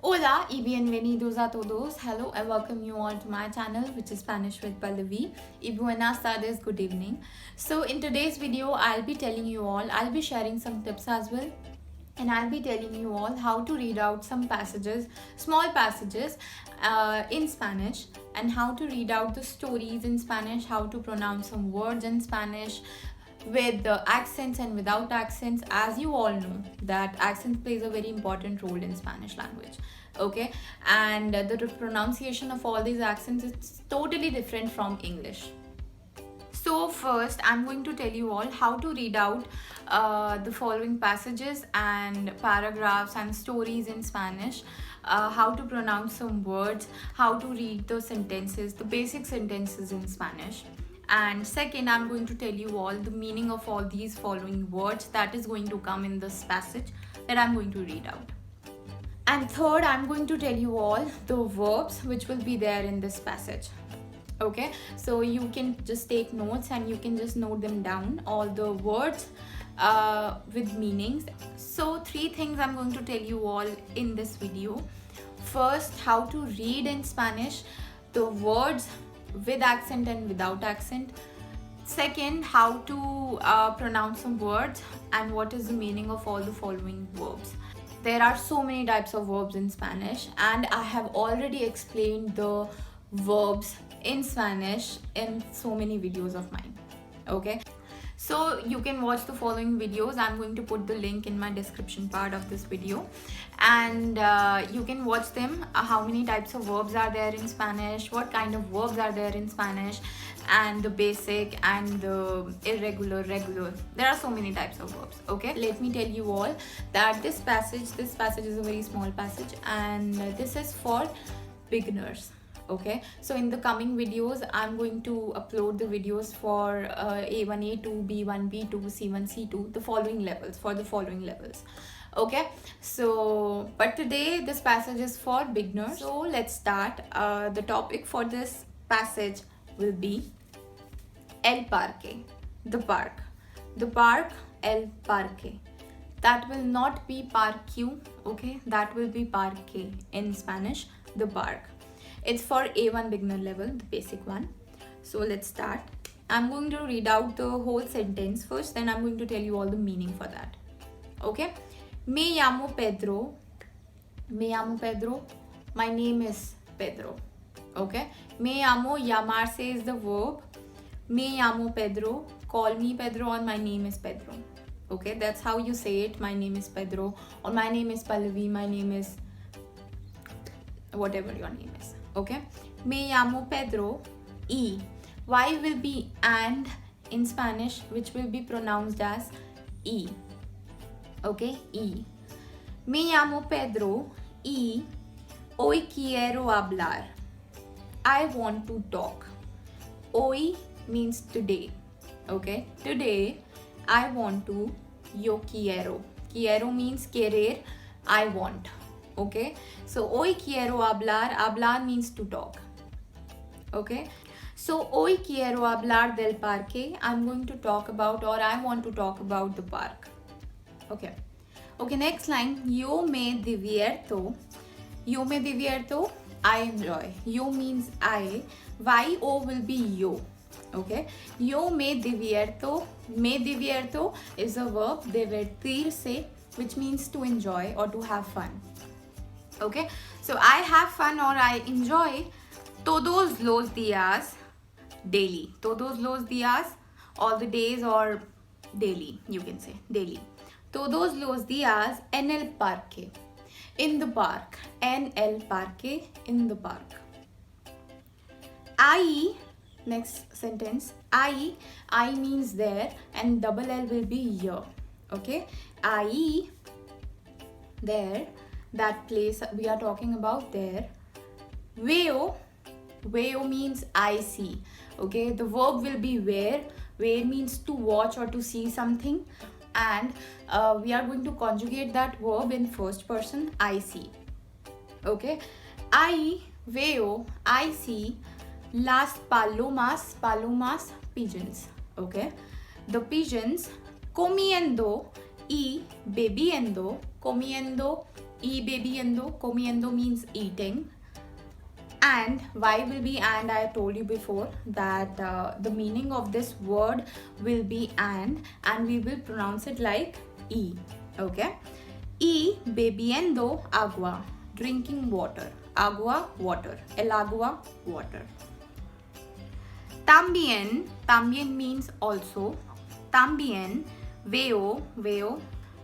Hola y bienvenidos a todos. Hello, I welcome you all to my channel, which is Spanish with Pallavi. Y buenas tardes, good evening. So in today's video, I'll be telling you all, I'll be sharing some tips as well. And I'll be telling you all how to read out some passages, small passages in Spanish, and how to read out the stories in Spanish, how to pronounce some words in Spanish with the accents and without accents. As you all know that accent plays a very important role in Spanish language, okay, and the pronunciation of all these accents is totally different from English. So first I'm going to tell you all how to read out the following passages and paragraphs and stories in Spanish, how to pronounce some words, how to read the sentences, the basic sentences in Spanish. And second, I'm going to tell you all the meaning of all these following words that is going to come in this passage that I'm going to read out. And third, I'm going to tell you all the verbs which will be there in this passage. Okay, so you can just take notes and you can just note them down, all the words with meanings. So 3 things I'm going to tell you all in this video. First, how to read in Spanish the words with accent and without accent. Second, how to pronounce some words and what is the meaning of all the following verbs. There are so many types of verbs in Spanish, and I have already explained the verbs in Spanish in so many videos of mine. Okay, so you can watch the following videos. I'm going to put the link in my description part of this video, and you can watch them, how many types of verbs are there in Spanish, what kind of verbs are there in Spanish, and the basic and the irregular, regular. There are so many types of verbs. Okay, let me tell you all that this passage is a very small passage, and this is for beginners. Okay, so in the coming videos I'm going to upload the videos for A1, A2, B1, B2, C1, C2, the following levels, for the following levels. Okay, so but today this passage is for beginners. So let's start. The topic for this passage will be El Parque, the park. The park, El Parque. That will not be parque, okay, that will be parque in Spanish, the park. It's for A1 beginner level, the basic one. So let's start. I'm going to read out the whole sentence first, then I'm going to tell you all the meaning for that. Okay. Me llamo Pedro. Me llamo Pedro. My name is Pedro. Okay. Me llamo, llamarse is the verb. Me llamo Pedro. Call me Pedro, or my name is Pedro. Okay. That's how you say it. My name is Pedro, or my name is Pallavi. My name is whatever your name is. Okay, me llamo Pedro. E. Y will be and in Spanish, which will be pronounced as E. Okay, E. Me llamo Pedro. E. Hoy quiero hablar. I want to talk. Hoy means today. Okay, today I want to. Yo quiero. Quiero means querer. I want. Okay, so hoy quiero hablar. Hablar means to talk. Okay, so hoy quiero hablar del parque. I'm going to talk about, or I want to talk about, the park. Okay, next line. Yo me divierto. Yo me divierto, I enjoy. Yo means I. Yo will be yo. Okay, yo me divierto. Me divierto is a verb, divertirse, which means to enjoy or to have fun. Okay, so I have fun or I enjoy todos los días, daily. Todos los días, all the days, or daily, you can say daily. Todos los días en el parque, in the park. En el parque, in the park. Ahí, next sentence. Ahí means there, and double L will be here. Okay, ahí, there, that place we are talking about, there. Veo means I see. Okay, the verb will be where. Where means to watch or to see something, and we are going to conjugate that verb in first person, I see. Okay, I veo, I see las palomas, pigeons. Okay, the pigeons comiendo y bebiendo. Comiendo E bebiendo, comiendo means eating. And why will be and? I told you before that the meaning of this word will be and we will pronounce it like E. Okay. E bebiendo agua, drinking water. Agua, water. El agua, water. También means also. También veo,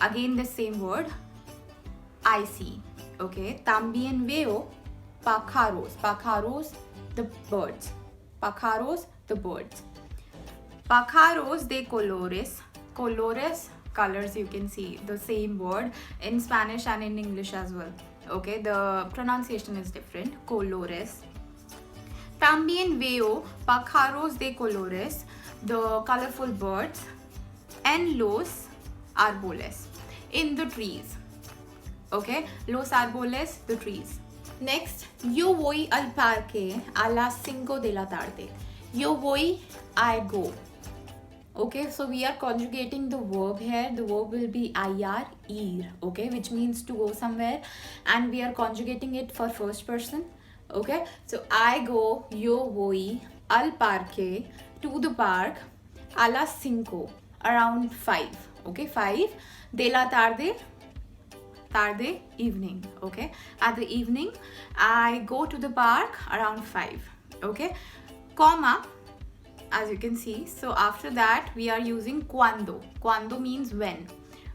again the same word, I see. Okay. También veo pájaros, the birds. Pájaros, the birds. Pájaros de colores. Colores, colors, you can see the same word in Spanish and in English as well. Okay, the pronunciation is different. Colores. También veo pájaros de colores, the colorful birds, en los árboles, in the trees. Okay, los árboles, the trees. Next, yo voy al parque a las 5 de la tarde. Yo voy, I go. Okay, so we are conjugating the verb here. The verb will be ir, okay, which means to go somewhere, and we are conjugating it for first person. Okay, so I go, yo voy al parque, to the park, a las 5, around 5. Okay, 5 de la tarde, evening. Okay, at the evening I go to the park around 5. Okay, comma, as you can see. So after that we are using cuando. Cuando means when.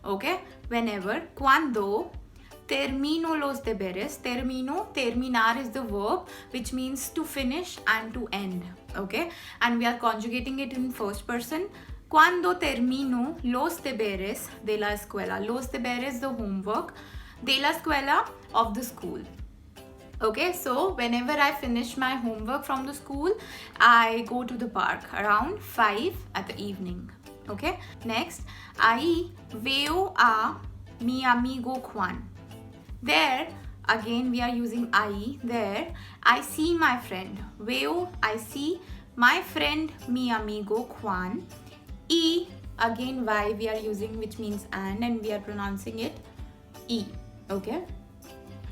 Okay, whenever. Cuando termino los deberes. Terminar is the verb which means to finish and to end. Okay, and we are conjugating it in first person. Cuando termino los deberes de la escuela. Los deberes, the homework. De la escuela, of the school. Okay, so whenever I finish my homework from the school, I go to the park around 5 at the evening. Okay, next, ahí veo a mi amigo Juan. There, again we are using ahí. There, I see my friend. Veo, I see my friend, mi amigo Juan. Y, again Y we are using, which means and we are pronouncing it E. Okay,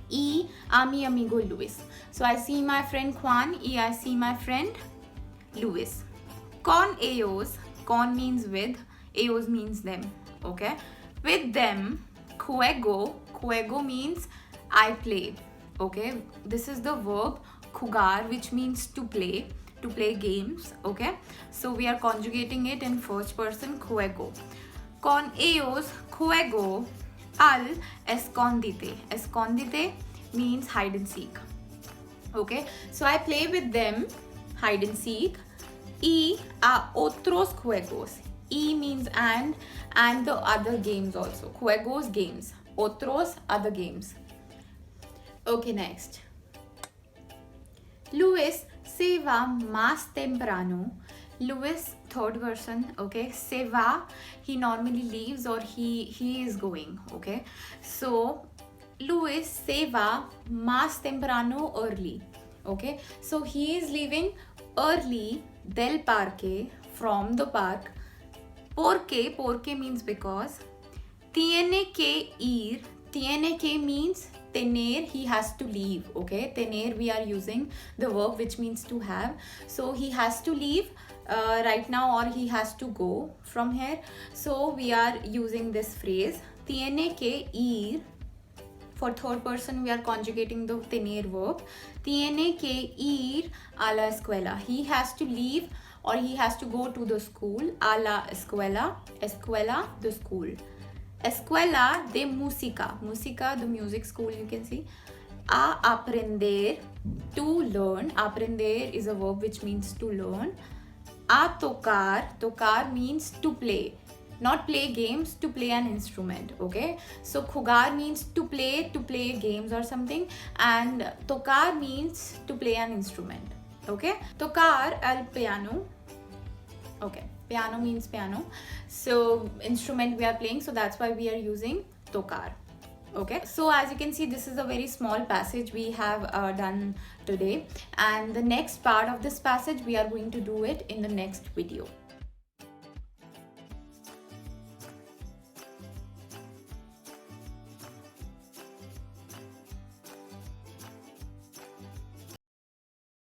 y a mi amigo Luis. So I see my friend Juan, y I see my friend Luis. Con ellos, con means with, ellos means them. Okay, with them, juego means I play. Okay, this is the verb jugar, which means to play games. Okay, so we are conjugating it in first person, juego. Con ellos juego al escondite. Escondite means hide and seek. Okay, so I play with them hide and seek. Y a otros juegos. Y means and the other games also. Juegos, games. Otros, other games. Okay, next. Luis se va más temprano. Luis, third person. Okay, se va, he normally leaves or he is going. Okay, so Luis se va más temprano, early. Okay, so he is leaving early del parque, from the park. Porque means because. Tiene que ir. Tiene que means tener, he has to leave. Okay, tener we are using the verb which means to have. So he has to leave right now, or he has to go from here. So we are using this phrase tiene que ir. For third person we are conjugating the tener verb. Tiene que ir a la escuela. He has to leave or he has to go to the school. A la escuela. Escuela, the school. Escuela de música. Música, the music school, you can see. A aprender, to learn. Aprender is a verb which means to learn. A tocar. Tocar means to play. Not play games, to play an instrument. Okay, so jugar means to play games or something, and tocar means to play an instrument. Okay, tocar el piano. Okay, piano means piano, so instrument we are playing, so that's why we are using tocar. Okay, so as you can see, this is a very small passage we have done today, and the next part of this passage we are going to do it in the next video.